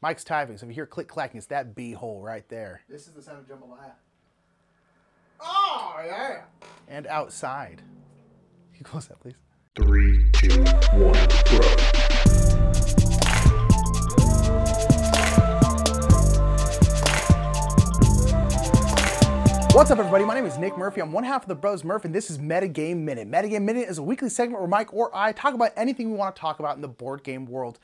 Mike's typing, so if you hear click clacking, it's that B hole right there. This is the sound of jambalaya. Oh, yeah. And outside. Can you close that, please? 3, 2, 1, go. What's up, everybody? My name is Nick Murphy. I'm one half of the Bros Murph, and this is Metagame Minute. Metagame Minute is a weekly segment where Mike or I talk about anything we want to talk about in the board game world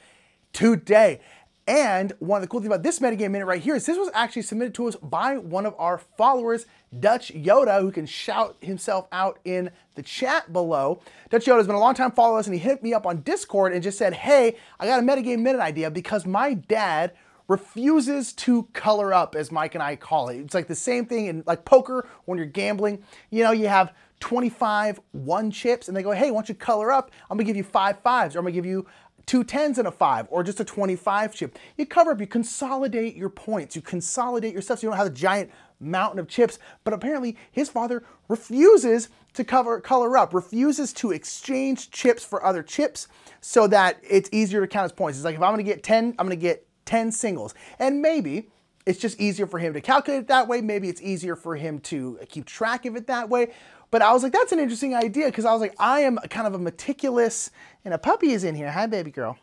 today. And one of the cool things about this Metagame Minute right here is this was actually submitted to us by one of our followers, Dutch Yoda, who can shout himself out in the chat below. Dutch Yoda has been a long time follower of us, and he hit me up on Discord and just said, hey, I got a Metagame Minute idea because my dad refuses to color up, as Mike and I call it. It's like the same thing in like poker when you're gambling. You know, you have 25 1 chips and they go, hey, why don't you color up? I'm gonna give you 5 5s, or I'm gonna give you 2 10s and a 5, or just a 25 chip. You cover up, you consolidate your points, you consolidate your stuff so you don't have a giant mountain of chips. But apparently his father refuses to color up, refuses to exchange chips for other chips so that it's easier to count his points. It's like, if I'm gonna get 10, I'm gonna get 10 singles. And maybe it's just easier for him to calculate it that way. Maybe it's easier for him to keep track of it that way. But I was like, that's an interesting idea, because I was like, I am kind of a meticulous, and a puppy is in here. Hi, baby girl.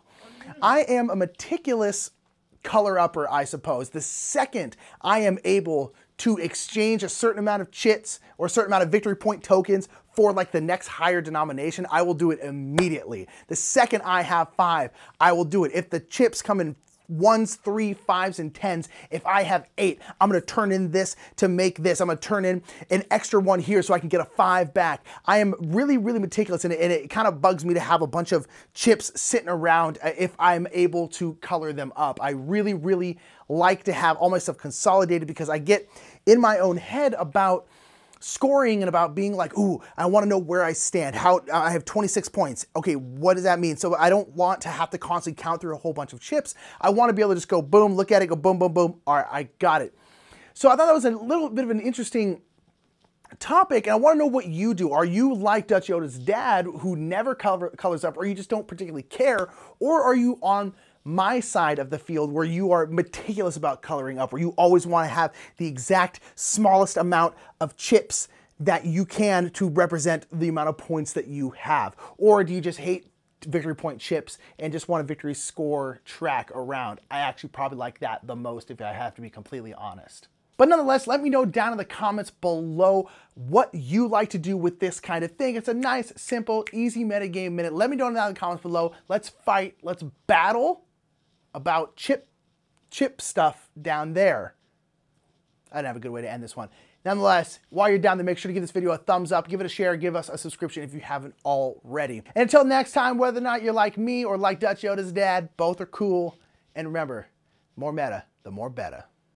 I am a meticulous color upper, I suppose. The second I am able to exchange a certain amount of chits or a certain amount of victory point tokens for like the next higher denomination, I will do it immediately. The second I have 5, I will do it. If the chips come in 1s, 3, 5s, and 10s. If I have 8, I'm gonna turn in this to make this. I'm gonna turn in an extra 1 here so I can get a 5 back. I am really, really meticulous, and it kind of bugs me to have a bunch of chips sitting around if I'm able to color them up. I really, really like to have all my stuff consolidated because I get in my own head about scoring and about being like, ooh, I want to know where I stand. I have 26 points. Okay, what does that mean? So I don't want to have to constantly count through a whole bunch of chips. I want to be able to just go boom, look at it, go boom, boom, boom. All right, I got it. So I thought that was a little bit of an interesting topic, and I want to know what you do. Are you like Dutch Yoda's dad, who never colors up, or you just don't particularly care? Or are you on my side of the field where you are meticulous about coloring up, where you always want to have the exact smallest amount of chips that you can to represent the amount of points that you have? Or do you just hate victory point chips and just want a victory score track around? I actually probably like that the most, if I have to be completely honest. But nonetheless, let me know down in the comments below what you like to do with this kind of thing. It's a nice, simple, easy metagame minute. Let me know down in the comments below. Let's fight, let's battle about chip stuff down there. I don't have a good way to end this one. Nonetheless, while you're down there, make sure to give this video a thumbs up, give it a share, give us a subscription if you haven't already. And until next time, whether or not you're like me or like Dutch Yoda's dad, both are cool. And remember, more meta, the more better.